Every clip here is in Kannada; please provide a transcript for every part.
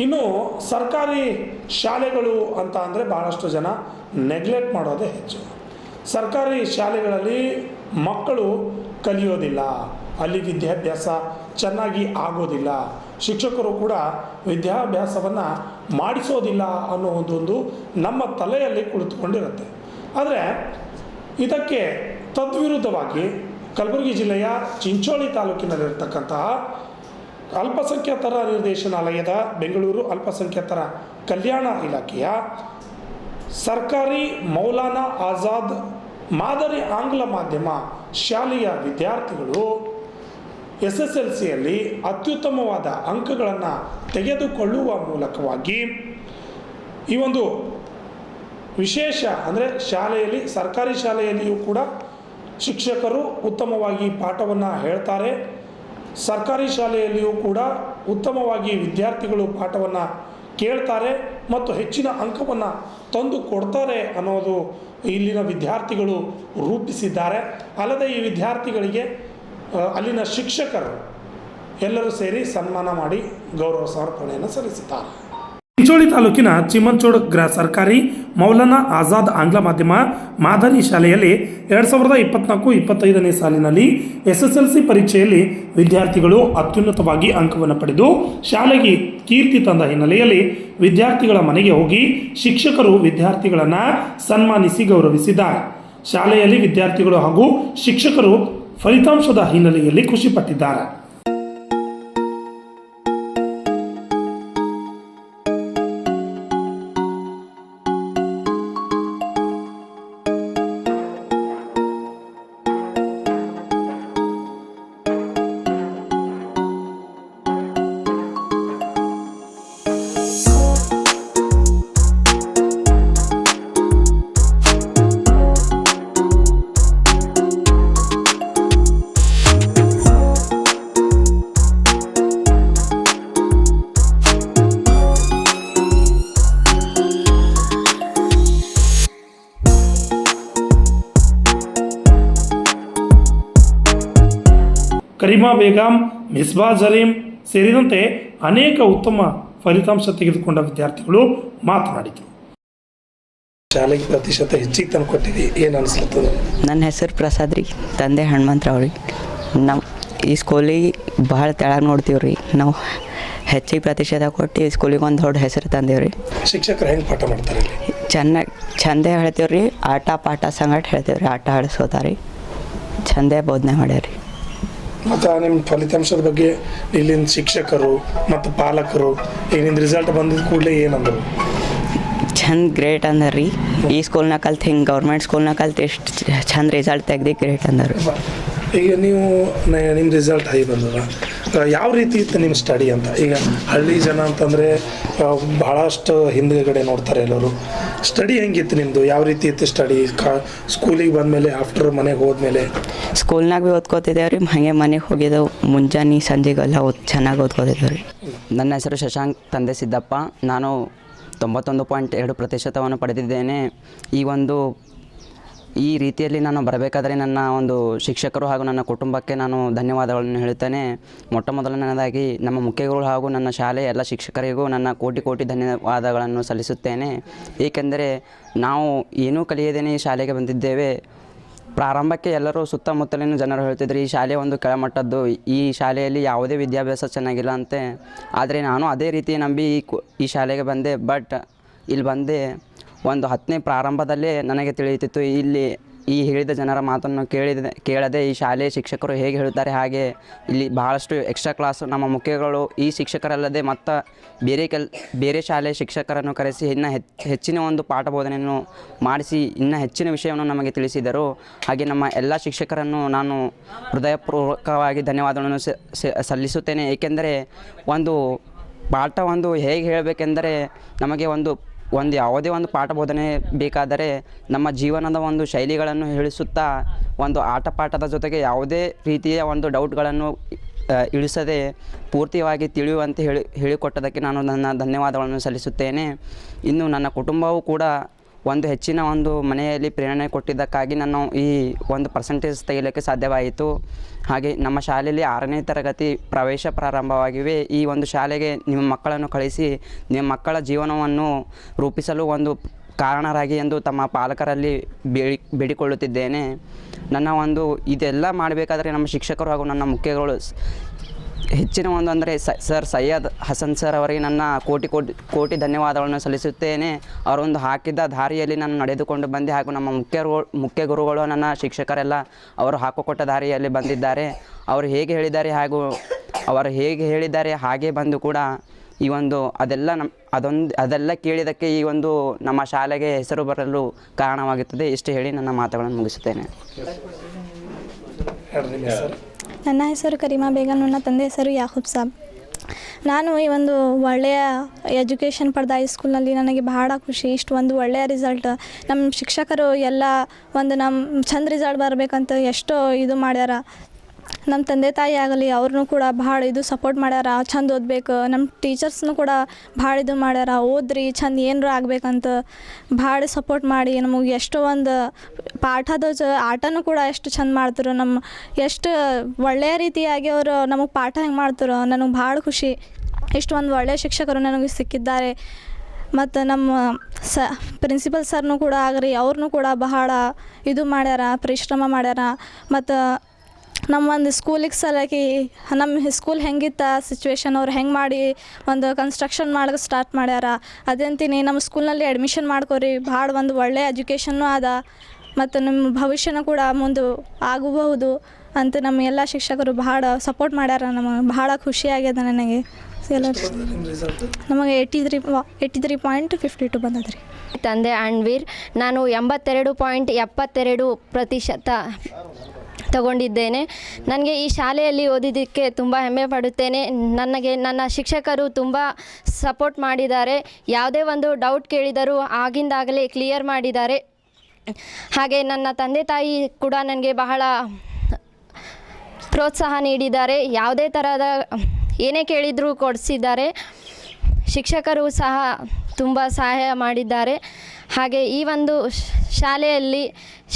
ಇನ್ನು ಸರ್ಕಾರಿ ಶಾಲೆಗಳು ಅಂತ ಅಂದರೆ ಭಾಳಷ್ಟು ಜನ ನೆಗ್ಲೆಕ್ಟ್ ಮಾಡೋದೇ ಹೆಚ್ಚು. ಸರ್ಕಾರಿ ಶಾಲೆಗಳಲ್ಲಿ ಮಕ್ಕಳು ಕಲಿಯೋದಿಲ್ಲ, ಅಲ್ಲಿ ವಿದ್ಯಾಭ್ಯಾಸ ಚೆನ್ನಾಗಿ ಆಗೋದಿಲ್ಲ, ಶಿಕ್ಷಕರು ಕೂಡ ವಿದ್ಯಾಭ್ಯಾಸವನ್ನು ಮಾಡಿಸೋದಿಲ್ಲ ಅನ್ನೋ ಒಂದು ನಮ್ಮ ತಲೆಯಲ್ಲಿ ಕುಳಿತುಕೊಂಡಿರುತ್ತೆ. ಆದರೆ ಇದಕ್ಕೆ ತದ್ವಿರುದ್ಧವಾಗಿ ಕಲಬುರಗಿ ಜಿಲ್ಲೆಯ ಚಿಂಚೋಳಿ ತಾಲೂಕಿನಲ್ಲಿರ್ತಕ್ಕಂತಹ ಅಲ್ಪಸಂಖ್ಯಾತರ ನಿರ್ದೇಶನಾಲಯದ ಬೆಂಗಳೂರು ಅಲ್ಪಸಂಖ್ಯಾತರ ಕಲ್ಯಾಣ ಇಲಾಖೆಯ ಸರ್ಕಾರಿ ಮೌಲಾನಾ ಆಜಾದ್ ಮಾದರಿ ಆಂಗ್ಲ ಮಾಧ್ಯಮ ಶಾಲೆಯ ವಿದ್ಯಾರ್ಥಿಗಳು SSLCಯಲ್ಲಿ ಅತ್ಯುತ್ತಮವಾದ ಅಂಕಗಳನ್ನು ತೆಗೆದುಕೊಳ್ಳುವ ಮೂಲಕವಾಗಿ ಈ ಒಂದು ವಿಶೇಷ ಅಂದರೆ ಶಾಲೆಯಲ್ಲಿ ಸರ್ಕಾರಿ ಶಾಲೆಯಲ್ಲಿಯೂ ಕೂಡ ಶಿಕ್ಷಕರು ಉತ್ತಮವಾಗಿ ಪಾಠವನ್ನು ಹೇಳ್ತಾರೆ, ಸರ್ಕಾರಿ ಶಾಲೆಯಲ್ಲಿಯೂ ಕೂಡ ಉತ್ತಮವಾಗಿ ವಿದ್ಯಾರ್ಥಿಗಳು ಪಾಠವನ್ನು ಕೇಳ್ತಾರೆ ಮತ್ತು ಹೆಚ್ಚಿನ ಅಂಕವನ್ನು ತಂದು ಕೊಡ್ತಾರೆ ಅನ್ನೋದು ಇಲ್ಲಿನ ವಿದ್ಯಾರ್ಥಿಗಳು ರೂಪಿಸಿದ್ದಾರೆ. ಅಲ್ಲದೆ ಈ ವಿದ್ಯಾರ್ಥಿಗಳಿಗೆ ಅಲ್ಲಿನ ಶಿಕ್ಷಕರು ಎಲ್ಲರೂ ಸೇರಿ ಸನ್ಮಾನ ಮಾಡಿ ಗೌರವ ಸಮರ್ಪಣೆಯನ್ನು ಸಲ್ಲಿಸಿದ್ದಾರೆ. ಚಿಂಚೋಳಿ ತಾಲೂಕಿನ ಚಿಮಂಚೋಡ್ ಸರ್ಕಾರಿ ಮೌಲಾನಾ ಆಜಾದ್ ಆಂಗ್ಲ ಮಾಧ್ಯಮ ಮಾದರಿ ಶಾಲೆಯಲ್ಲಿ 2024-25ನೇ ಸಾಲಿನಲ್ಲಿ SSLC ಪರೀಕ್ಷೆಯಲ್ಲಿ ವಿದ್ಯಾರ್ಥಿಗಳು ಅತ್ಯುನ್ನತವಾಗಿ ಅಂಕವನ್ನು ಪಡೆದು ಶಾಲೆಗೆ ಕೀರ್ತಿ ತಂದ ಹಿನ್ನೆಲೆಯಲ್ಲಿ ವಿದ್ಯಾರ್ಥಿಗಳ ಮನೆಗೆ ಹೋಗಿ ಶಿಕ್ಷಕರು ವಿದ್ಯಾರ್ಥಿಗಳನ್ನು ಸನ್ಮಾನಿಸಿ ಗೌರವಿಸಿದ್ದಾರೆ. ಶಾಲೆಯಲ್ಲಿ ವಿದ್ಯಾರ್ಥಿಗಳು ಹಾಗೂ ಶಿಕ್ಷಕರು ಫಲಿತಾಂಶದ ಹಿನ್ನೆಲೆಯಲ್ಲಿ ಖುಷಿಪಟ್ಟಿದ್ದಾರೆ. ಕರೀಮಾ ಬೇಗಂ, ಮಿಸ್ಬಾ ಜರೀಂ ಸೇರಿದಂತೆ ಅನೇಕ ಉತ್ತಮ ಫಲಿತಾಂಶ ತೆಗೆದುಕೊಂಡ ವಿದ್ಯಾರ್ಥಿಗಳು ಮಾತನಾಡಿದರು. ಶಾಲೆಗೆ ಪ್ರತಿಶತ ಹೆಚ್ಚಿಗೆ ತಂದು ಕೊಟ್ಟಿದೆ, ಏನು ಅನಿಸ್ಲತ್ತದ? ನನ್ನ ಹೆಸರು ಪ್ರಸಾದ್ ರೀ, ತಂದೆ ಹನುಮಂತರಾವ್ರಿ. ನಾವು ಈ ಸ್ಕೂಲಿಗೆ ಭಾಳ ತೆಳಗೆ ನೋಡ್ತೀವಿ ರೀ. ನಾವು ಹೆಚ್ಚಿಗೆ ಪ್ರತಿಶತ ಕೊಟ್ಟು ಈ ಸ್ಕೂಲಿಗೆ ಒಂದು ದೊಡ್ಡ ಹೆಸರು ತಂದೇವ್ರಿ. ಶಿಕ್ಷಕರು ಹೆಂಗೆ ಪಾಠ ಮಾಡ್ತಾರೆ? ಚಂದೇ ಹೇಳ್ತೇವೆ ರೀ. ಆಟ ಪಾಠ ಸಂಗಟ ಹೇಳ್ತೇವೆ ರೀ. ಆಟ ಆಡಿಸೋತಾರೆ ರೀ, ಚಂದೇ ಬೋಧನೆ ಮಾಡ್ಯಾರ ರೀ. ಮತ್ತು ನಿಮ್ಮ ಫಲಿತಾಂಶದ ಬಗ್ಗೆ ಇಲ್ಲಿನ ಶಿಕ್ಷಕರು ಮತ್ತು ಪಾಲಕರು ಏನಿಂದ ರಿಸಲ್ಟ್ ಬಂದಿದ್ದ ಕೂಡಲೇ ಏನಂದರು? ಚಂದ ಗ್ರೇಟ್ ಅಂದಾರ ರೀ. ಈ ಸ್ಕೂಲ್ನಾಗ ಕಲ್ತು ಹಿಂಗೆ ಗೌರ್ಮೆಂಟ್ ಸ್ಕೂಲ್ನಾಗ ಕಲ್ತು ಎಷ್ಟು ಚಂದ ರಿಸಲ್ಟ್ ತೆಗ್ದು ಗ್ರೇಟ್ ಅಂದರು. ಈಗ ನೀವು ನಿಮ್ಮ ರಿಸಲ್ಟ್ ಹೈ ಬಂದದ, ಯಾವ ರೀತಿ ಇತ್ತು ನಿಮ್ಮ ಸ್ಟಡಿ ಅಂತ? ಈಗ ಹಳ್ಳಿ ಜನ ಅಂತಂದರೆ ಭಾಳಷ್ಟು ಹಿಂದುಗಡೆ ನೋಡ್ತಾರೆ ಎಲ್ಲರೂ. ಸ್ಟಡಿ ಹೆಂಗಿತ್ತು ನಿಮ್ಮದು? ಯಾವ ರೀತಿ ಇತ್ತು ಸ್ಟಡಿ? ಸ್ಕೂಲಿಗೆ ಬಂದಮೇಲೆ ಆಫ್ಟರ್ ಮನೆಗೆ ಹೋದ್ಮೇಲೆ? ಸ್ಕೂಲ್ನಾಗ ಭೀ ಓದ್ಕೋತಿದ್ದೇವೆ ರೀ, ಹಾಗೆ ಮನೆಗೆ ಹೋಗಿದ್ದೆವು. ಮುಂಜಾನೆ ಸಂಜೆಗೆಲ್ಲ ಚೆನ್ನಾಗಿ ಓದ್ಕೋತಿದ್ದೇವೆ ರೀ. ನನ್ನ ಹೆಸರು ಶಶಾಂಕ್, ತಂದೆ ಸಿದ್ದಪ್ಪ. ನಾನು 91.2% ಪಡೆದಿದ್ದೇನೆ. ಈ ರೀತಿಯಲ್ಲಿ ನಾನು ಬರಬೇಕಾದರೆ ನನ್ನ ಒಂದು ಶಿಕ್ಷಕರು ಹಾಗೂ ನನ್ನ ಕುಟುಂಬಕ್ಕೆ ನಾನು ಧನ್ಯವಾದಗಳನ್ನು ಹೇಳುತ್ತೇನೆ. ಮೊಟ್ಟ ಮೊದಲನೇದಾಗಿ ನಮ್ಮ ಮುಖ್ಯಗಳು ಹಾಗೂ ನನ್ನ ಶಾಲೆಯ ಎಲ್ಲ ಶಿಕ್ಷಕರಿಗೂ ನನ್ನ ಕೋಟಿ ಧನ್ಯವಾದಗಳನ್ನು ಸಲ್ಲಿಸುತ್ತೇನೆ. ಏಕೆಂದರೆ ನಾವು ಏನೂ ಕಲಿಯದೇನೆ ಈ ಶಾಲೆಗೆ ಬಂದಿದ್ದೇವೆ. ಪ್ರಾರಂಭಕ್ಕೆ ಎಲ್ಲರೂ ಸುತ್ತಮುತ್ತಲಿನ ಜನರು ಹೇಳ್ತಿದ್ರು ಈ ಶಾಲೆ ಒಂದು ಕೆಳಮಟ್ಟದ್ದು, ಈ ಶಾಲೆಯಲ್ಲಿ ಯಾವುದೇ ವಿದ್ಯಾಭ್ಯಾಸ ಚೆನ್ನಾಗಿಲ್ಲ ಅಂತೆ. ಆದರೆ ನಾನು ಅದೇ ರೀತಿ ನಂಬಿ ಈ ಶಾಲೆಗೆ ಬಂದೆ. ಬಟ್ ಇಲ್ಲಿ ಬಂದೆ ಒಂದು 10ನೇ ಪ್ರಾರಂಭದಲ್ಲೇ ನನಗೆ ತಿಳಿಯುತ್ತಿತ್ತು, ಇಲ್ಲಿ ಈ ಹೇಳಿದ ಜನರ ಮಾತನ್ನು ಕೇಳದೆ ಈ ಶಾಲೆಯ ಶಿಕ್ಷಕರು ಹೇಗೆ ಹೇಳುತ್ತಾರೆ ಹಾಗೆ ಇಲ್ಲಿ ಬಹಳಷ್ಟು ಎಕ್ಸ್ಟ್ರಾ ಕ್ಲಾಸ್ ನಮ್ಮ ಮುಖ್ಯಗಳು ಈ ಶಿಕ್ಷಕರಲ್ಲದೆ ಮತ್ತು ಬೇರೆ ಶಾಲೆಯ ಶಿಕ್ಷಕರನ್ನು ಕರೆಸಿ ಇನ್ನು ಹೆಚ್ಚಿನ ಒಂದು ಪಾಠ ಬೋಧನೆಯನ್ನು ಮಾಡಿಸಿ ಇನ್ನೂ ಹೆಚ್ಚಿನ ವಿಷಯವನ್ನು ನಮಗೆ ತಿಳಿಸಿದರು. ಹಾಗೆ ನಮ್ಮ ಎಲ್ಲ ಶಿಕ್ಷಕರನ್ನು ನಾನು ಹೃದಯಪೂರ್ವಕವಾಗಿ ಧನ್ಯವಾದಗಳನ್ನು ಸಲ್ಲಿಸುತ್ತೇನೆ. ಏಕೆಂದರೆ ಒಂದು ಪಾಠ ಹೇಗೆ ಹೇಳಬೇಕೆಂದರೆ ನಮಗೆ ಒಂದು ಯಾವುದೇ ಒಂದು ಪಾಠ ಬೋಧನೆ ಬೇಕಾದರೆ ನಮ್ಮ ಜೀವನದ ಒಂದು ಶೈಲಿಗಳನ್ನು ಹೇಳಿಸುತ್ತಾ ಒಂದು ಆಟ ಪಾಠದ ಜೊತೆಗೆ ಯಾವುದೇ ರೀತಿಯ ಒಂದು ಡೌಟ್ಗಳನ್ನು ಇಳಿಸದೆ ಪೂರ್ತಿಯಾಗಿ ತಿಳಿಯುವಂತೆ ಹೇಳಿಕೊಟ್ಟದಕ್ಕೆ ನಾನು ನನ್ನ ಧನ್ಯವಾದಗಳನ್ನು ಸಲ್ಲಿಸುತ್ತೇನೆ. ಇನ್ನು ನನ್ನ ಕುಟುಂಬವೂ ಕೂಡ ಒಂದು ಹೆಚ್ಚಿನ ಒಂದು ಮನೆಯಲ್ಲಿ ಪ್ರೇರಣೆ ಕೊಟ್ಟಿದ್ದಕ್ಕಾಗಿ ನಾನು ಈ ಒಂದು ಪರ್ಸೆಂಟೇಜ್ ತೆಗಿಲಿಕ್ಕೆ ಸಾಧ್ಯವಾಯಿತು. ಹಾಗೆ ನಮ್ಮ ಶಾಲೆಯಲ್ಲಿ 6ನೇ ತರಗತಿ ಪ್ರವೇಶ ಪ್ರಾರಂಭವಾಗಿವೆ. ಈ ಒಂದು ಶಾಲೆಗೆ ನಿಮ್ಮ ಮಕ್ಕಳನ್ನು ಕಳಿಸಿ ನಿಮ್ಮ ಮಕ್ಕಳ ಜೀವನವನ್ನು ರೂಪಿಸಲು ಒಂದು ಕಾರಣರಾಗಿ ಎಂದು ತಮ್ಮ ಪಾಲಕರಲ್ಲಿ ಬೇಡಿಕೊಳ್ಳುತ್ತಿದ್ದೇನೆ. ನನ್ನ ಒಂದು ಇದೆಲ್ಲ ಮಾಡಬೇಕಾದ್ರೆ ನಮ್ಮ ಶಿಕ್ಷಕರು ಹಾಗೂ ನನ್ನ ಮುಖ್ಯಗಳು ಹೆಚ್ಚಿನ ಒಂದು ಅಂದರೆ ಸರ್ ಸೈಯದ್ ಹಸನ್ ಸರ್ ಅವರಿಗೆ ನನ್ನ ಕೋಟಿ ಧನ್ಯವಾದಗಳನ್ನು ಸಲ್ಲಿಸುತ್ತೇನೆ. ಅವರೊಂದು ಹಾಕಿದ್ದ ದಾರಿಯಲ್ಲಿ ನಾನು ನಡೆದುಕೊಂಡು ಬಂದೆ ಹಾಗೂ ನಮ್ಮ ಮುಖ್ಯ ಗುರುಗಳು ನನ್ನ ಶಿಕ್ಷಕರೆಲ್ಲ ಅವರು ಹಾಕಿಕೊಟ್ಟ ದಾರಿಯಲ್ಲಿ ಬಂದಿದ್ದಾರೆ. ಅವರು ಹೇಗೆ ಹೇಳಿದ್ದಾರೆ ಹಾಗೂ ಅವರು ಹೇಗೆ ಹೇಳಿದ್ದಾರೆ ಹಾಗೆ ಬಂದು ಕೂಡ ಈ ಒಂದು ಅದೆಲ್ಲ ಕೇಳಿದ್ದಕ್ಕೆ ಈ ಒಂದು ನಮ್ಮ ಶಾಲೆಗೆ ಹೆಸರು ಬರಲು ಕಾರಣವಾಗುತ್ತದೆ. ಇಷ್ಟು ಹೇಳಿ ನನ್ನ ಮಾತುಗಳನ್ನು ಮುಗಿಸುತ್ತೇನೆ. ನನ್ನ ಹೆಸರು ಕರೀಮಾ ಬೇಗಂ, ನನ್ನ ತಂದೆ ಹೆಸರು ಯಾಕೂಬ್ ಸಾಬ್. ನಾನು ಈ ಒಂದು ಒಳ್ಳೆಯ ಎಜುಕೇಷನ್ ಪಡೆದ ಹೈಸ್ಕೂಲ್ನಲ್ಲಿ ನನಗೆ ಬಹಳ ಖುಷಿ. ಇಷ್ಟು ಒಂದು ಒಳ್ಳೆಯ ರಿಸಲ್ಟ್ ನಮ್ಮ ಶಿಕ್ಷಕರು ಎಲ್ಲ ಒಂದು ನಮ್ಮ ಚಂದ ರಿಸಲ್ಟ್ ಬರಬೇಕಂತ ಎಷ್ಟೋ ಇದು ಮಾಡ್ಯಾರ. ನಮ್ಮ ತಂದೆ ತಾಯಿ ಆಗಲಿ ಅವ್ರನ್ನೂ ಕೂಡ ಭಾಳ ಇದು ಸಪೋರ್ಟ್ ಮಾಡ್ಯಾರ, ಚಂದ ಓದಬೇಕು. ನಮ್ಮ ಟೀಚರ್ಸ್ನೂ ಕೂಡ ಭಾಳ ಇದು ಮಾಡ್ಯಾರ, ಓದ್ರಿ ಚಂದ ಏನರ ಆಗಬೇಕಂತ ಭಾಳ ಸಪೋರ್ಟ್ ಮಾಡಿ ನಮಗೆ ಎಷ್ಟೋ ಒಂದು ಪಾಠದ ಆಟನೂ ಕೂಡ ಎಷ್ಟು ಚಂದ ಮಾಡ್ತಾರೆ. ನಮ್ಮ ಎಷ್ಟು ಒಳ್ಳೆಯ ರೀತಿಯಾಗಿ ಅವರು ನಮಗೆ ಪಾಠ ಹೆಂಗೆ ಮಾಡ್ತಾರೋ ನನಗೆ ಭಾಳ ಖುಷಿ. ಇಷ್ಟು ಒಂದು ಒಳ್ಳೆಯ ಶಿಕ್ಷಕರು ನನಗೆ ಸಿಕ್ಕಿದ್ದಾರೆ. ಮತ್ತು ನಮ್ಮ ಪ್ರಿನ್ಸಿಪಲ್ ಸರ್ನೂ ಕೂಡ ಆಗ್ರಿ ಅವ್ರನ್ನೂ ಕೂಡ ಬಹಳ ಇದು ಮಾಡ್ಯಾರ, ಪರಿಶ್ರಮ ಮಾಡ್ಯಾರ. ಮತ್ತು ನಮ್ಮ ಒಂದು ಸ್ಕೂಲಿಗೆ ಸಲುವಾಗಿ ನಮ್ಮ ಸ್ಕೂಲ್ ಹೆಂಗಿತ್ತ ಸಿಚುವೇಶನ್ ಅವ್ರು ಹೆಂಗೆ ಮಾಡಿ ಒಂದು ಕನ್ಸ್ಟ್ರಕ್ಷನ್ ಮಾಡೋಕೆ ಸ್ಟಾರ್ಟ್ ಮಾಡ್ಯಾರ. ಅದಂತೀನಿ ನಮ್ಮ ಸ್ಕೂಲ್ನಲ್ಲಿ ಅಡ್ಮಿಷನ್ ಮಾಡ್ಕೊರಿ, ಭಾಳ ಒಂದು ಒಳ್ಳೆಯ ಎಜುಕೇಷನ್ನೂ ಅದ ಮತ್ತು ನಮ್ಮ ಭವಿಷ್ಯನೂ ಕೂಡ ಮುಂದೆ ಆಗಬಹುದು ಅಂತ ನಮ್ಮ ಎಲ್ಲ ಶಿಕ್ಷಕರು ಭಾಳ ಸಪೋರ್ಟ್ ಮಾಡ್ಯಾರ. ನಮಗೆ ಭಾಳ ಖುಷಿಯಾಗ್ಯದ ನನಗೆ. ನಮಗೆ 83.52 ಬಂದದ್ರಿ. ತಂದೆ ಅಣ್ವೀರ್, ನಾನು 82.72% ತಗೊಂಡಿದ್ದೇನೆ. ನನಗೆ ಈ ಶಾಲೆಯಲ್ಲಿ ಓದಿದ್ದಕ್ಕೆ ತುಂಬ ಹೆಮ್ಮೆ ಪಡುತ್ತೇನೆ. ನನಗೆ ನನ್ನ ಶಿಕ್ಷಕರು ತುಂಬ ಸಪೋರ್ಟ್ ಮಾಡಿದ್ದಾರೆ. ಯಾವುದೇ ಒಂದು ಡೌಟ್ ಕೇಳಿದರೂ ಆಗಿಂದಾಗಲೇ ಕ್ಲಿಯರ್ ಮಾಡಿದ್ದಾರೆ. ಹಾಗೆ ನನ್ನ ತಂದೆ ತಾಯಿ ಕೂಡ ನನಗೆ ಬಹಳ ಪ್ರೋತ್ಸಾಹ ನೀಡಿದ್ದಾರೆ. ಯಾವುದೇ ಥರದ ಏನೇ ಕೇಳಿದರೂ ಕೊಡಿಸಿದ್ದಾರೆ. ಶಿಕ್ಷಕರು ಸಹ ತುಂಬ ಸಹಾಯ ಮಾಡಿದ್ದಾರೆ. ಹಾಗೆ ಈ ಒಂದು ಶಾಲೆಯಲ್ಲಿ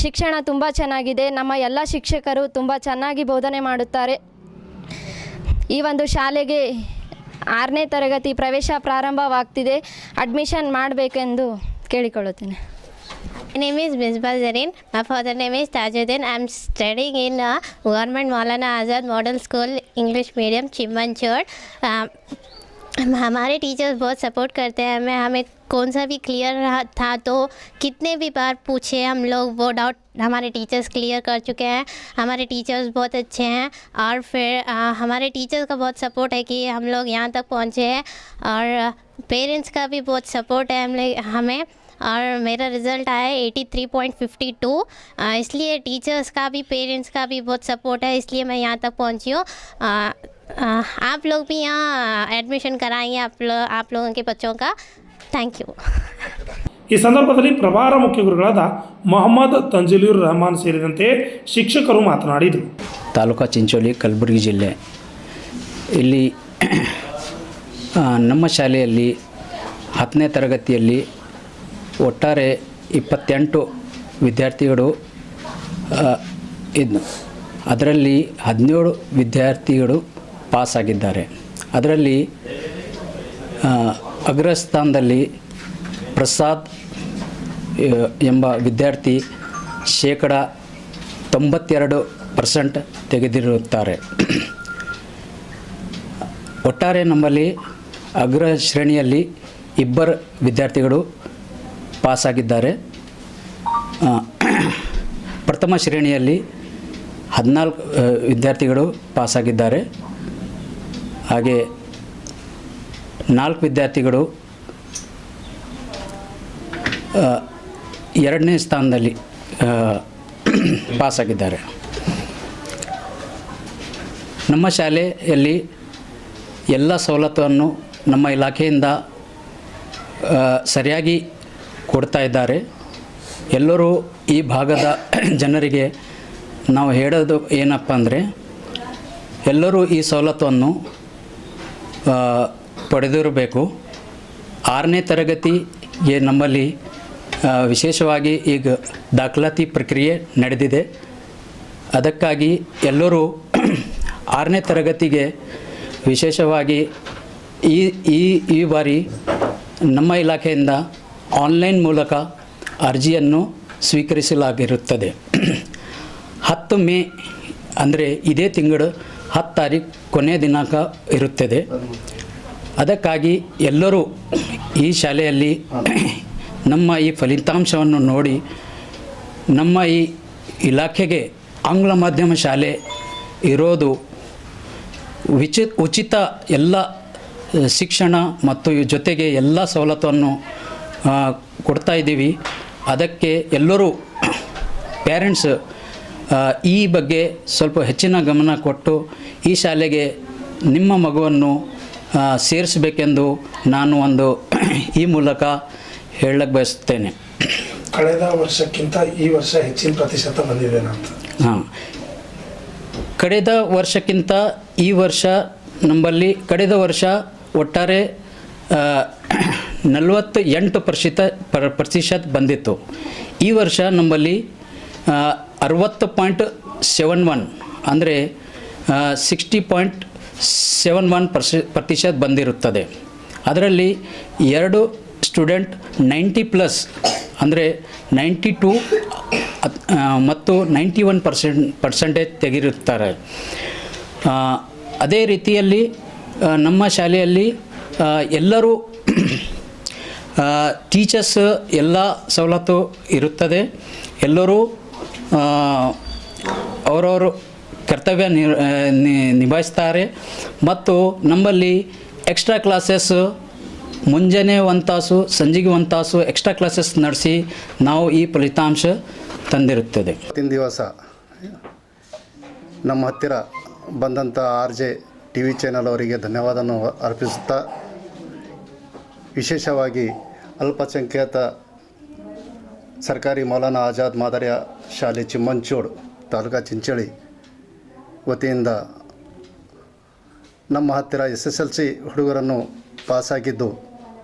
ಶಿಕ್ಷಣ ತುಂಬ ಚೆನ್ನಾಗಿದೆ. ನಮ್ಮ ಎಲ್ಲ ಶಿಕ್ಷಕರು ತುಂಬ ಚೆನ್ನಾಗಿ ಬೋಧನೆ ಮಾಡುತ್ತಾರೆ. ಈ ಒಂದು ಶಾಲೆಗೆ 6ನೇ ತರಗತಿ ಪ್ರವೇಶ ಪ್ರಾರಂಭವಾಗ್ತಿದೆ. ಅಡ್ಮಿಷನ್ ಮಾಡಬೇಕೆಂದು ಕೇಳಿಕೊಳ್ಳುತ್ತೇನೆ. My name is Misbah Zareen. My father name is Tajuddin. I am studying in Government Maulana Azad Model School English Medium Chimmanchod. हमारे टीचर्स बहुत सपोर्ट करते हैं हमें कौन सा भी क्लियर था तो कितने भी बार पूछे हम लोग वो डाउट हमारे टीचर्स क्लियर कर चुके हैं. हमारे टीचर्स बहुत अच्छे हैं और फिर हमारे टीचर्स का बहुत सपोर्ट है कि हम लोग यहाँ तक पहुँचे हैं. और पेरेंट्स का भी बहुत सपोर्ट है हमें. और मेरा रिज़ल्ट आया 83.52. इसलिए टीचर्स का भी पेरेंट्स का भी बहुत सपोर्ट है, इसलिए मैं यहाँ तक पहुँची हूँ. आप लोग भी यहाँ एडमिशन कराएंगे आप लोगों के बच्चों का. Thank you. ಈ ಸಂದರ್ಭದಲ್ಲಿ ಪ್ರಭಾರ ಮುಖ್ಯ ಗುರುಗಳಾದ ಮೊಹಮ್ಮದ್ ತಂಜಿಲೂರ್ ರೆಹಮಾನ್ ಸೇರಿದಂತೆ ಶಿಕ್ಷಕರು ಮಾತನಾಡಿದರು. ತಾಲೂಕಾ ಚಿಂಚೋಳಿ, ಕಲಬುರಗಿ ಜಿಲ್ಲೆ. ಇಲ್ಲಿ ನಮ್ಮ ಶಾಲೆಯಲ್ಲಿ 10ನೇ ತರಗತಿಯಲ್ಲಿ ಒಟ್ಟಾರೆ 28 ವಿದ್ಯಾರ್ಥಿಗಳು ಇದ್ದು ಅದರಲ್ಲಿ 17 ವಿದ್ಯಾರ್ಥಿಗಳು ಪಾಸಾಗಿದ್ದಾರೆ. ಅದರಲ್ಲಿ ಅಗ್ರಸ್ಥಾನದಲ್ಲಿ ಪ್ರಸಾದ್ ಎಂಬ ವಿದ್ಯಾರ್ಥಿ 92% ತೆಗೆದಿರುತ್ತಾರೆ. ಒಟ್ಟಾರೆ ನಮ್ಮಲ್ಲಿ ಅಗ್ರ ಶ್ರೇಣಿಯಲ್ಲಿ 2 ವಿದ್ಯಾರ್ಥಿಗಳು ಪಾಸಾಗಿದ್ದಾರೆ. ಪ್ರಥಮ ಶ್ರೇಣಿಯಲ್ಲಿ 14 ವಿದ್ಯಾರ್ಥಿಗಳು ಪಾಸಾಗಿದ್ದಾರೆ. ಹಾಗೆ 4 ವಿದ್ಯಾರ್ಥಿಗಳು 2ನೇ ಸ್ಥಾನದಲ್ಲಿ ಪಾಸಾಗಿದ್ದಾರೆ. ನಮ್ಮ ಶಾಲೆಯಲ್ಲಿ ಎಲ್ಲ ಸವಲತ್ತನ್ನು ನಮ್ಮ ಇಲಾಖೆಯಿಂದ ಸರಿಯಾಗಿ ಕೊಡ್ತಾ ಇದ್ದಾರೆ. ಎಲ್ಲರೂ ಈ ಭಾಗದ ಜನರಿಗೆ ನಾವು ಹೇಳೋದು ಏನಪ್ಪ ಅಂದರೆ, ಎಲ್ಲರೂ ಈ ಸವಲತ್ತನ್ನು ಪಡೆದಿರಬೇಕು. 6ನೇ ತರಗತಿಗೆ ನಮ್ಮಲ್ಲಿ ವಿಶೇಷವಾಗಿ ಈಗ ದಾಖಲಾತಿ ಪ್ರಕ್ರಿಯೆ ನಡೆದಿದೆ. ಅದಕ್ಕಾಗಿ ಎಲ್ಲರೂ 6ನೇ ತರಗತಿಗೆ ವಿಶೇಷವಾಗಿ ಈ ಬಾರಿ ನಮ್ಮ ಇಲಾಖೆಯಿಂದ ಆನ್ಲೈನ್ ಮೂಲಕ ಅರ್ಜಿಯನ್ನು ಸ್ವೀಕರಿಸಲಾಗಿರುತ್ತದೆ. 10 ಮೇ ಅಂದರೆ ಇದೇ ತಿಂಗಳು 10 ತಾರೀಕು ಕೊನೆಯ ದಿನಾಂಕ ಇರುತ್ತದೆ. ಅದಕ್ಕಾಗಿ ಎಲ್ಲರೂ ಈ ಶಾಲೆಯಲ್ಲಿ ನಮ್ಮ ಈ ಫಲಿತಾಂಶವನ್ನು ನೋಡಿ ನಮ್ಮ ಈ ಇಲಾಖೆಗೆ ಆಂಗ್ಲ ಮಾಧ್ಯಮ ಶಾಲೆ ಇರೋದು ಉಚಿತ ಎಲ್ಲ ಶಿಕ್ಷಣ ಮತ್ತು ಜೊತೆಗೆ ಎಲ್ಲ ಸವಲತ್ತನ್ನು ಕೊಡ್ತಾ ಇದ್ದೀವಿ. ಅದಕ್ಕೆ ಎಲ್ಲರೂ ಪೇರೆಂಟ್ಸ್ ಈ ಬಗ್ಗೆ ಸ್ವಲ್ಪ ಹೆಚ್ಚಿನ ಗಮನ ಕೊಟ್ಟು ಈ ಶಾಲೆಗೆ ನಿಮ್ಮ ಮಗುವನ್ನು ಸೇರಿಸಬೇಕೆಂದು ನಾನು ಒಂದು ಈ ಮೂಲಕ ಹೇಳಕ್ಕೆ ಬಯಸುತ್ತೇನೆ. ಕಳೆದ ವರ್ಷಕ್ಕಿಂತ ಈ ವರ್ಷ ಹೆಚ್ಚಿನ ಪ್ರತಿಶತ ಬಂದಿದೆ ಅಂತ. ಹಾಂ, ಕಳೆದ ವರ್ಷಕ್ಕಿಂತ ಈ ವರ್ಷ ನಮ್ಮಲ್ಲಿ ಕಳೆದ ವರ್ಷ ಒಟ್ಟಾರೆ 48% ಬಂದಿತ್ತು. ಈ ವರ್ಷ ನಮ್ಮಲ್ಲಿ 60.71 ಅಂದರೆ 60.71% ಬಂದಿರುತ್ತದೆ. ಅದರಲ್ಲಿ 2 ಸ್ಟೂಡೆಂಟ್ 90+ ಅಂದರೆ 92 ಮತ್ತು 91% ತೆಗೆದಿರುತ್ತಾರೆ. ಅದೇ ರೀತಿಯಲ್ಲಿ ನಮ್ಮ ಶಾಲೆಯಲ್ಲಿ ಎಲ್ಲರೂ ಟೀಚರ್ಸ್ ಎಲ್ಲ ಸವಲತ್ತು ಇರುತ್ತದೆ. ಎಲ್ಲರೂ ಅವರವರು ಕರ್ತವ್ಯ ನಿಭಾಯಿಸ್ತಾರೆ. ಮತ್ತು ನಮ್ಮಲ್ಲಿ ಎಕ್ಸ್ಟ್ರಾ ಕ್ಲಾಸಸ್ ಮುಂಜಾನೆ 1 ತಾಸು ಸಂಜೆಗೆ 1 ತಾಸು ಎಕ್ಸ್ಟ್ರಾ ಕ್ಲಾಸಸ್ ನಡೆಸಿ ನಾವು ಈ ಫಲಿತಾಂಶ ತಂದಿರುತ್ತದೆ. ಇವತ್ತಿನ ದಿವಸ ನಮ್ಮ ಹತ್ತಿರ ಬಂದಂಥ RJ TV ಚಾನಲ್ ಅವರಿಗೆ ಧನ್ಯವಾದವನ್ನು ಅರ್ಪಿಸುತ್ತಾ, ವಿಶೇಷವಾಗಿ ಅಲ್ಪಸಂಖ್ಯಾತ ಸರ್ಕಾರಿ ಮೌಲಾನಾ ಆಜಾದ್ ಮಾದರಿಯ ಶಾಲೆ ಚಿಮ್ಮಂಚೋಡ್ ತಾಲೂಕಾ ಚಿಂಚಳಿ ವತಿಯಿಂದ ನಮ್ಮ ಹತ್ತಿರ SSLC ಹುಡುಗರನ್ನು ಪಾಸಾಗಿದ್ದು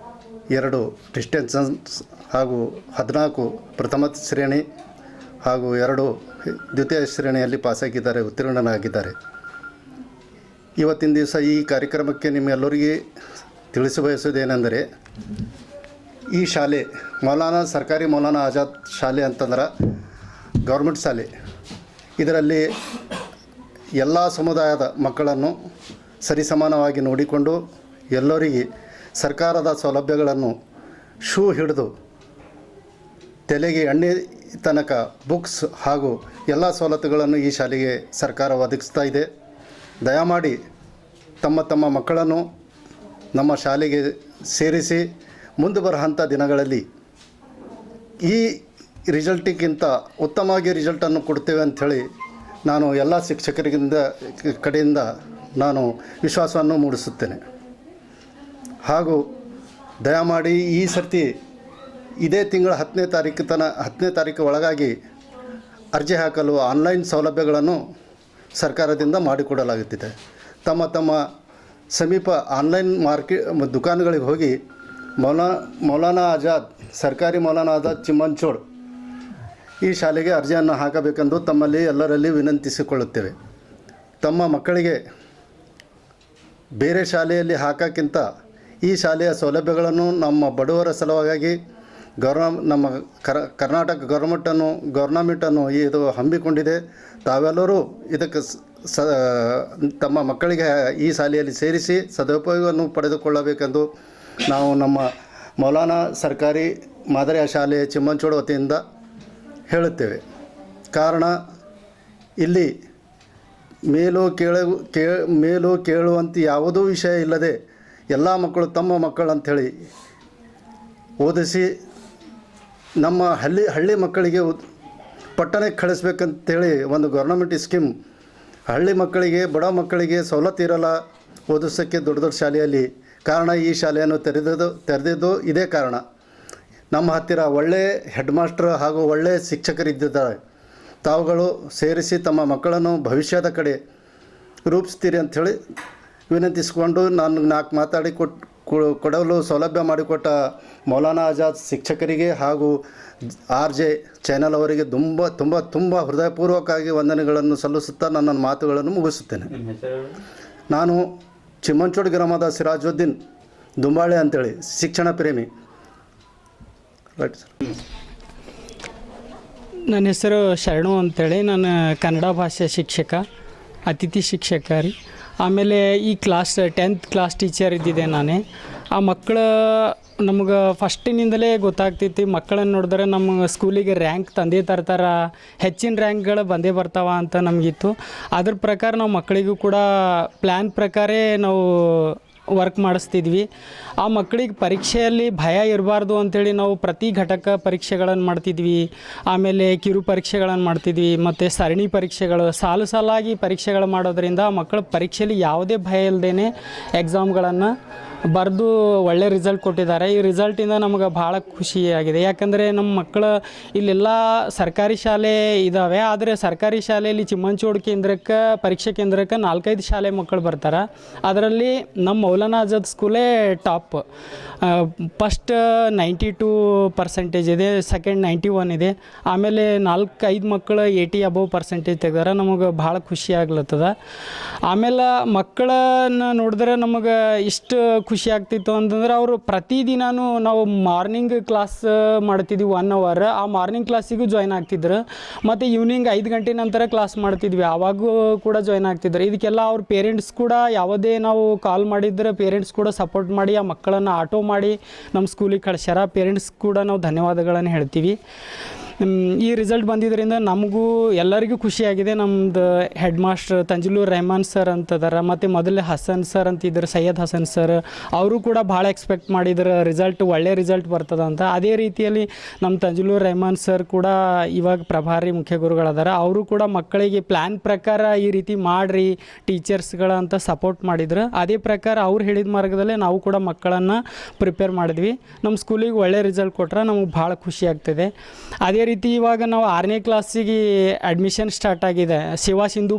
2 ಡಿಸ್ಟೆನ್ಸನ್ಸ್ ಹಾಗೂ 14 ಪ್ರಥಮ ಶ್ರೇಣಿ ಹಾಗೂ 2 ದ್ವಿತೀಯ ಶ್ರೇಣಿಯಲ್ಲಿ ಪಾಸಾಗಿದ್ದಾರೆ, ಉತ್ತೀರ್ಣರಾಗಿದ್ದಾರೆ. ಇವತ್ತಿನ ದಿವಸ ಈ ಕಾರ್ಯಕ್ರಮಕ್ಕೆ ನಿಮ್ಮೆಲ್ಲರಿಗೆ ತಿಳಿಸಬಯಸುವುದೇನೆಂದರೆ, ಈ ಶಾಲೆ ಸರ್ಕಾರಿ ಮೌಲಾನಾ ಆಜಾದ್ ಶಾಲೆ ಅಂತಂದ್ರೆ ಗೌರ್ಮೆಂಟ್ ಶಾಲೆ. ಇದರಲ್ಲಿ ಎಲ್ಲ ಸಮುದಾಯದ ಮಕ್ಕಳನ್ನು ಸರಿಸಮಾನವಾಗಿ ನೋಡಿಕೊಂಡು ಎಲ್ಲರಿಗೆ ಸರ್ಕಾರದ ಸೌಲಭ್ಯಗಳನ್ನು ಶೂ ಹಿಡಿದು ತಲೆಗೆ ಎಣ್ಣೆ ತನಕ ಬುಕ್ಸ್ ಹಾಗೂ ಎಲ್ಲ ಸವಲತ್ತುಗಳನ್ನು ಈ ಶಾಲೆಗೆ ಸರ್ಕಾರ ಒದಗಿಸ್ತಾ ಇದೆ. ದಯಮಾಡಿ ತಮ್ಮ ಮಕ್ಕಳನ್ನು ನಮ್ಮ ಶಾಲೆಗೆ ಸೇರಿಸಿ ಮುಂದೆ ಬರುವಂಥ ದಿನಗಳಲ್ಲಿ ಈ ರಿಸಲ್ಟಿಗಿಂತ ಉತ್ತಮವಾಗಿ ರಿಸಲ್ಟನ್ನು ಕೊಡ್ತೇವೆ ಅಂಥೇಳಿ ನಾನು ಎಲ್ಲ ಶಿಕ್ಷಕರಿಂದ ಕಡೆಯಿಂದ ನಾನು ವಿಶ್ವಾಸವನ್ನು ಮೂಡಿಸುತ್ತೇನೆ. ಹಾಗೂ ದಯಮಾಡಿ ಈ ಸರ್ತಿ ಇದೇ ತಿಂಗಳ 10ನೇ ತಾರೀಕು ಒಳಗಾಗಿ ಅರ್ಜಿ ಹಾಕಲು ಆನ್ಲೈನ್ ಸೌಲಭ್ಯಗಳನ್ನು ಸರ್ಕಾರದಿಂದ ಮಾಡಿಕೊಡಲಾಗುತ್ತಿದೆ. ತಮ್ಮ ಸಮೀಪ ಆನ್ಲೈನ್ ದುಕಾನುಗಳಿಗೆ ಹೋಗಿ ಮೌಲಾನಾ ಆಜಾದ್ ಸರ್ಕಾರಿ ಮೌಲಾನಾ ಆಜಾದ್ ಚಿಮ್ಮಂಚೋಡ್ ಈ ಶಾಲೆಗೆ ಅರ್ಜಿಯನ್ನು ಹಾಕಬೇಕೆಂದು ತಮ್ಮಲ್ಲಿ ಎಲ್ಲರಲ್ಲಿ ವಿನಂತಿಸಿಕೊಳ್ಳುತ್ತೇವೆ. ತಮ್ಮ ಮಕ್ಕಳಿಗೆ ಬೇರೆ ಶಾಲೆಯಲ್ಲಿ ಹಾಕೋಕ್ಕಿಂತ ಈ ಶಾಲೆಯ ಸೌಲಭ್ಯಗಳನ್ನು ನಮ್ಮ ಬಡವರ ಸಲುವಾಗಿ ನಮ್ಮ ಕರ್ನಾಟಕ ಗೌರ್ನಮೆಂಟನ್ನು ಇದು ಹಮ್ಮಿಕೊಂಡಿದೆ. ತಾವೆಲ್ಲರೂ ಇದಕ್ಕೆ ತಮ್ಮ ಮಕ್ಕಳಿಗೆ ಈ ಶಾಲೆಯಲ್ಲಿ ಸೇರಿಸಿ ಸದುಪಯೋಗವನ್ನು ಪಡೆದುಕೊಳ್ಳಬೇಕೆಂದು ನಾವು ನಮ್ಮ ಮೌಲಾನಾ ಸರ್ಕಾರಿ ಮಾದರಿಯ ಶಾಲೆ ಚಿಮ್ಮಂಚೋಡ್ ವತಿಯಿಂದ ಹೇಳುತ್ತೇವೆ. ಕಾರಣ ಇಲ್ಲಿ ಮೇಲು ಕೇಳುವಂಥ ಯಾವುದೂ ವಿಷಯ ಇಲ್ಲದೆ ಎಲ್ಲ ಮಕ್ಕಳು ತಮ್ಮ ಮಕ್ಕಳು ಅಂಥೇಳಿ ಓದಿಸಿ ನಮ್ಮ ಹಳ್ಳಿ ಮಕ್ಕಳಿಗೆ ಪಟ್ಟಣಕ್ಕೆ ಕಳಿಸ್ಬೇಕಂತೇಳಿ ಒಂದು ಗೌರ್ನಮೆಂಟ್ ಸ್ಕೀಮ್. ಹಳ್ಳಿ ಮಕ್ಕಳಿಗೆ ಬಡ ಮಕ್ಕಳಿಗೆ ಸವಲತ್ತು ಇರಲ್ಲ ಓದಿಸೋಕ್ಕೆ ದೊಡ್ಡ ಶಾಲೆಯಲ್ಲಿ. ಕಾರಣ ಈ ಶಾಲೆಯನ್ನು ತೆರೆದಿದ್ದು ಇದೇ ಕಾರಣ. ನಮ್ಮ ಹತ್ತಿರ ಒಳ್ಳೆಯ ಹೆಡ್ ಮಾಸ್ಟರ್ ಹಾಗೂ ಒಳ್ಳೆಯ ಶಿಕ್ಷಕರಿದ್ದಾರೆ. ತಾವುಗಳು ಸೇರಿಸಿ ತಮ್ಮ ಮಕ್ಕಳನ್ನು ಭವಿಷ್ಯದ ಕಡೆ ರೂಪಿಸ್ತೀರಿ ಅಂಥೇಳಿ ವಿನಂತಿಸಿಕೊಂಡು ನಾನು 4 ಮಾತಾಡಿ ಕೊಡಲು ಸೌಲಭ್ಯ ಮಾಡಿಕೊಟ್ಟ ಮೌಲಾನಾ ಆಜಾದ್ ಶಿಕ್ಷಕರಿಗೆ ಹಾಗೂ RJ ಚಾನೆಲ್ ಅವರಿಗೆ ತುಂಬ ತುಂಬ ತುಂಬ ಹೃದಯಪೂರ್ವಕವಾಗಿ ವಂದನೆಗಳನ್ನು ಸಲ್ಲಿಸುತ್ತಾ ನನ್ನ ಮಾತುಗಳನ್ನು ಮುಗಿಸುತ್ತೇನೆ. ನಾನು ಚಿಮ್ಮಂಚೋಡ್ ಗ್ರಾಮದ ಸಿರಾಜುದ್ದೀನ್ ದುಂಬಾಳೆ ಅಂತೇಳಿ, ಶಿಕ್ಷಣ ಪ್ರೇಮಿ. Right sir. ನನ್ನ ಹೆಸರು ಶರಣು ಅಂತೇಳಿ, ನಾನು ಕನ್ನಡ ಭಾಷೆ ಶಿಕ್ಷಕ, ಅತಿಥಿ ಶಿಕ್ಷಕ ರೀ. ಆಮೇಲೆ ಈ 10th ಕ್ಲಾಸ್ ಟೀಚರ್ ಇದ್ದಿದ್ದೆ ನಾನೇ. ಆ ಮಕ್ಕಳು ನಮ್ಗೆ ಫಸ್ಟಿನಿಂದಲೇ ಗೊತ್ತಾಗ್ತೈತಿ, ಮಕ್ಕಳನ್ನು ನೋಡಿದ್ರೆ ನಮ್ಮ ಸ್ಕೂಲಿಗೆ ರ್ಯಾಂಕ್ ತಂದೇ ತರ್ತಾರೆ, ಹೆಚ್ಚಿನ ರ್ಯಾಂಕ್ಗಳು ಬಂದೇ ಬರ್ತಾವ ಅಂತ ನಮಗಿತ್ತು. ಅದ್ರ ಪ್ರಕಾರ ನಾವು ಮಕ್ಕಳಿಗೂ ಕೂಡ ಪ್ಲ್ಯಾನ್ ಪ್ರಕಾರ ನಾವು ವರ್ಕ್ ಮಾಡಿಸ್ತಿದ್ವಿ. ಆ ಮಕ್ಕಳಿಗೆ ಪರೀಕ್ಷೆಯಲ್ಲಿ ಭಯ ಇರಬಾರ್ದು ಅಂಥೇಳಿ ನಾವು ಪ್ರತಿ ಘಟಕ ಪರೀಕ್ಷೆಗಳನ್ನು ಮಾಡ್ತಿದ್ವಿ. ಆಮೇಲೆ ಕಿರು ಪರೀಕ್ಷೆಗಳನ್ನು ಮಾಡ್ತಿದ್ವಿ ಮತ್ತು ಸರಣಿ ಪರೀಕ್ಷೆಗಳು ಸಾಲಾಗಿ ಪರೀಕ್ಷೆಗಳು ಮಾಡೋದ್ರಿಂದ ಮಕ್ಕಳು ಪರೀಕ್ಷೆಯಲ್ಲಿ ಯಾವುದೇ ಭಯ ಇಲ್ಲದೇ ಎಕ್ಸಾಮ್ಗಳನ್ನು ಬರೆದು ಒಳ್ಳೆ ರಿಸಲ್ಟ್ ಕೊಟ್ಟಿದ್ದಾರೆ. ಈ ರಿಸಲ್ಟಿಂದ ನಮಗೆ ಭಾಳ ಖುಷಿಯಾಗಿದೆ. ಯಾಕಂದರೆ ನಮ್ಮ ಮಕ್ಕಳು ಇಲ್ಲೆಲ್ಲ ಸರ್ಕಾರಿ ಶಾಲೆ ಇದ್ದಾವೆ, ಆದರೆ ಸರ್ಕಾರಿ ಶಾಲೆಯಲ್ಲಿ ಚಿಮ್ಮಂಚೋಡ್ ಕೇಂದ್ರಕ್ಕೆ ಪರೀಕ್ಷೆ ಕೇಂದ್ರಕ್ಕೆ 4-5 ಶಾಲೆ ಮಕ್ಕಳು ಬರ್ತಾರೆ. ಅದರಲ್ಲಿ ನಮ್ಮ ಮೌಲಾನಾ ಆಜಾದ್ ಸ್ಕೂಲೇ ಟಾಪ್. ಫಸ್ಟ್ 92% ಇದೆ, ಸೆಕೆಂಡ್ 91 ಇದೆ, ಆಮೇಲೆ 4-5 ಮಕ್ಕಳು 80 ಅಬೌವ್ ಪರ್ಸೆಂಟೇಜ್ ತೆಗ್ದಾರೆ. ನಮಗೆ ಭಾಳ ಖುಷಿ ಆಗ್ಲತ್ತದ. ಆಮೇಲೆ ಮಕ್ಕಳನ್ನು ನೋಡಿದ್ರೆ ನಮಗೆ ಇಷ್ಟು ಖುಷಿ ಆಗ್ತಿತ್ತು ಅಂತಂದ್ರೆ, ಅವರು ಪ್ರತಿದಿನವೂ ನಾವು ಮಾರ್ನಿಂಗ್ ಕ್ಲಾಸ್ ಮಾಡ್ತಿದ್ವಿ 1 hour. ಆ ಮಾರ್ನಿಂಗ್ ಕ್ಲಾಸಿಗೂ ಜಾಯ್ನ್ ಆಗ್ತಿದ್ರು. ಮತ್ತು ಈವ್ನಿಂಗ್ 5 ಗಂಟೆ ನಂತರ ಕ್ಲಾಸ್ ಮಾಡ್ತಿದ್ವಿ, ಆವಾಗೂ ಕೂಡ ಜಾಯ್ನ್ ಆಗ್ತಿದ್ರು. ಇದಕ್ಕೆಲ್ಲ ಅವ್ರ ಪೇರೆಂಟ್ಸ್ ಕೂಡ ಯಾವುದೇ ನಾವು ಕಾಲ್ ಮಾಡಿದ್ರೆ ಪೇರೆಂಟ್ಸ್ ಕೂಡ ಸಪೋರ್ಟ್ ಮಾಡಿ ಆ ಮಕ್ಕಳನ್ನು ಆಟೋ ಮಾಡಿ ನಮ್ಮ ಸ್ಕೂಲಿಗೆ ಕಳ್ಸ್ಯಾರ. ಪೇರೆಂಟ್ಸ್ ಕೂಡ ನಾವು ಧನ್ಯವಾದಗಳನ್ನು ಹೇಳ್ತೀವಿ. ಈ ರಿಸಲ್ಟ್ ಬಂದಿದ್ದರಿಂದ ನಮಗೂ ಎಲ್ಲರಿಗೂ ಖುಷಿಯಾಗಿದೆ. ನಮ್ಮದು ಹೆಡ್ ಮಾಸ್ಟರ್ ತಂಜಿಲೂರ್ ರೆಹಮಾನ್ ಸರ್ ಅಂತದಾರ, ಮತ್ತು ಮೊದಲೇ ಹಸನ್ ಸರ್ ಅಂತಿದ್ರು, ಸೈಯದ್ ಹಸನ್ ಸರ್, ಅವರು ಕೂಡ ಭಾಳ ಎಕ್ಸ್ಪೆಕ್ಟ್ ಮಾಡಿದ್ರು ರಿಸಲ್ಟ್ ಒಳ್ಳೆ ರಿಸಲ್ಟ್ ಬರ್ತದೆ ಅಂತ. ಅದೇ ರೀತಿಯಲ್ಲಿ ನಮ್ಮ ತಂಜಿಲೂರ್ ರೆಹಮಾನ್ ಸರ್ ಕೂಡ ಇವಾಗ ಪ್ರಭಾರಿ ಮುಖ್ಯ ಗುರುಗಳದಾರ. ಅವರು ಕೂಡ ಮಕ್ಕಳಿಗೆ ಪ್ಲ್ಯಾನ್ ಪ್ರಕಾರ ಈ ರೀತಿ ಮಾಡಿರಿ ಟೀಚರ್ಸ್ಗಳಂತ ಸಪೋರ್ಟ್ ಮಾಡಿದ್ರು. ಅದೇ ಪ್ರಕಾರ ಅವ್ರು ಹೇಳಿದ ಮಾರ್ಗದಲ್ಲೇ ನಾವು ಕೂಡ ಮಕ್ಕಳನ್ನು ಪ್ರಿಪೇರ್ ಮಾಡಿದ್ವಿ. ನಮ್ಮ ಸ್ಕೂಲಿಗೆ ಒಳ್ಳೆ ರಿಸಲ್ಟ್ ಕೊಟ್ರೆ ನಮಗೆ ಭಾಳ ಖುಷಿ ಆಗ್ತಿದೆ. ಅದೇ ರೀತಿ ಇವಾಗ ನಾವು 6ನೇ ಕ್ಲಾಸಿಗೆ ಅಡ್ಮಿಷನ್ ಸ್ಟಾರ್ಟ್ ಆಗಿದೆ. ಸೇವಾ ಸಿಂಧು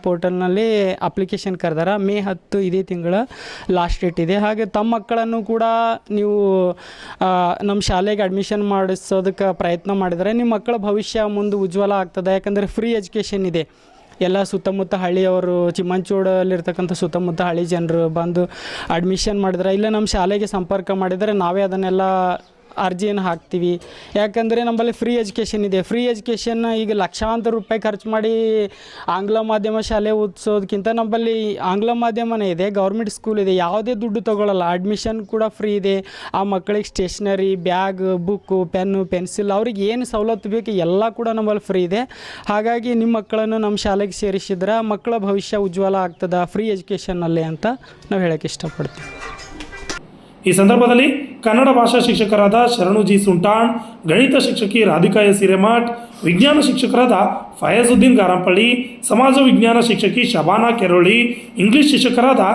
ಪೋರ್ಟಲ್ನಲ್ಲಿ ಅಪ್ಲಿಕೇಶನ್ ಕರೆದಾರ. ಮೇ 10 ಇದೇ ತಿಂಗಳ ಲಾಸ್ಟ್ ಡೇಟ್ ಇದೆ. ಹಾಗೆ ತಮ್ಮ ಮಕ್ಕಳನ್ನು ಕೂಡ ನೀವು ನಮ್ಮ ಶಾಲೆಗೆ ಅಡ್ಮಿಷನ್ ಮಾಡಿಸೋದಕ್ಕೆ ಪ್ರಯತ್ನ ಮಾಡಿದರೆ ನಿಮ್ಮ ಮಕ್ಕಳ ಭವಿಷ್ಯ ಮುಂದೆ ಉಜ್ವಲ ಆಗ್ತದೆ. ಯಾಕಂದರೆ ಫ್ರೀ ಎಜುಕೇಷನ್ ಇದೆ. ಎಲ್ಲ ಸುತ್ತಮುತ್ತ ಹಳ್ಳಿಯವರು, ಚಿಮ್ಮಂಚೋಡಲ್ಲಿರ್ತಕ್ಕಂಥ ಸುತ್ತಮುತ್ತ ಹಳ್ಳಿ ಜನರು ಬಂದು ಅಡ್ಮಿಷನ್ ಮಾಡಿದ್ರೆ, ಇಲ್ಲ ನಮ್ಮ ಶಾಲೆಗೆ ಸಂಪರ್ಕ ಮಾಡಿದರೆ ನಾವೇ ಅದನ್ನೆಲ್ಲ ಅರ್ಜಿಯನ್ನು ಹಾಕ್ತೀವಿ. ಯಾಕಂದರೆ ನಮ್ಮಲ್ಲಿ ಫ್ರೀ ಎಜುಕೇಷನ್ ಇದೆ. ಫ್ರೀ ಎಜುಕೇಷನ್ ಈಗ ಲಕ್ಷಾಂತರ ರೂಪಾಯಿ ಖರ್ಚು ಮಾಡಿ ಆಂಗ್ಲ ಮಾಧ್ಯಮ ಶಾಲೆ ಓದಿಸೋದಕ್ಕಿಂತ ನಮ್ಮಲ್ಲಿ ಆಂಗ್ಲ ಮಾಧ್ಯಮನೇ ಇದೆ, ಗೌರ್ಮೆಂಟ್ ಸ್ಕೂಲ್ ಇದೆ, ಯಾವುದೇ ದುಡ್ಡು ತೊಗೊಳ್ಳಲ್ಲ. ಅಡ್ಮಿಷನ್ ಕೂಡ ಫ್ರೀ ಇದೆ. ಆ ಮಕ್ಕಳಿಗೆ stationery, bag, book, pen, pencil, ಅವ್ರಿಗೆ ಏನು ಸವಲತ್ತು ಬೇಕು ಎಲ್ಲ ಕೂಡ ನಮ್ಮಲ್ಲಿ ಫ್ರೀ ಇದೆ. ಹಾಗಾಗಿ ನಿಮ್ಮ ಮಕ್ಕಳನ್ನು ನಮ್ಮ ಶಾಲೆಗೆ ಸೇರಿಸಿದ್ರೆ ಮಕ್ಕಳ ಭವಿಷ್ಯ ಉಜ್ವಲ ಆಗ್ತದೆ ಫ್ರೀ ಎಜುಕೇಷನ್ನಲ್ಲೇ ಅಂತ ನಾವು ಹೇಳೋಕ್ಕೆ ಇಷ್ಟಪಡ್ತೀವಿ. ಈ ಸಂದರ್ಭದಲ್ಲಿ ಕನ್ನಡ ಭಾಷಾ ಶಿಕ್ಷಕರಾದ ಶರಣು ಜಿ ಸುಂಟಾಣ್, ಗಣಿತ ಶಿಕ್ಷಕಿ ರಾಧಿಕಾ ಎಸ್ ಹಿರೇಮಠ್, ವಿಜ್ಞಾನ ಶಿಕ್ಷಕರಾದ ಫಯಾಜುದ್ದೀನ್ ಗಾರಂಪಳ್ಳಿ, ಸಮಾಜ ವಿಜ್ಞಾನ ಶಿಕ್ಷಕಿ ಶಬಾನಾ ಕೆರೋಳಿ, ಇಂಗ್ಲಿಷ್ ಶಿಕ್ಷಕರಾದ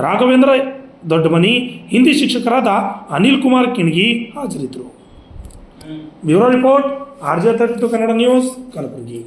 ರಾಘವೇಂದ್ರ ದೊಡ್ಡಮನಿ, ಹಿಂದಿ ಶಿಕ್ಷಕರಾದ ಅನಿಲ್ ಕುಮಾರ್ ಕಿಣ್ಗಿ ಹಾಜರಿದ್ದರು. Bureau report RJ 32 Kannada news, Kalaburagi.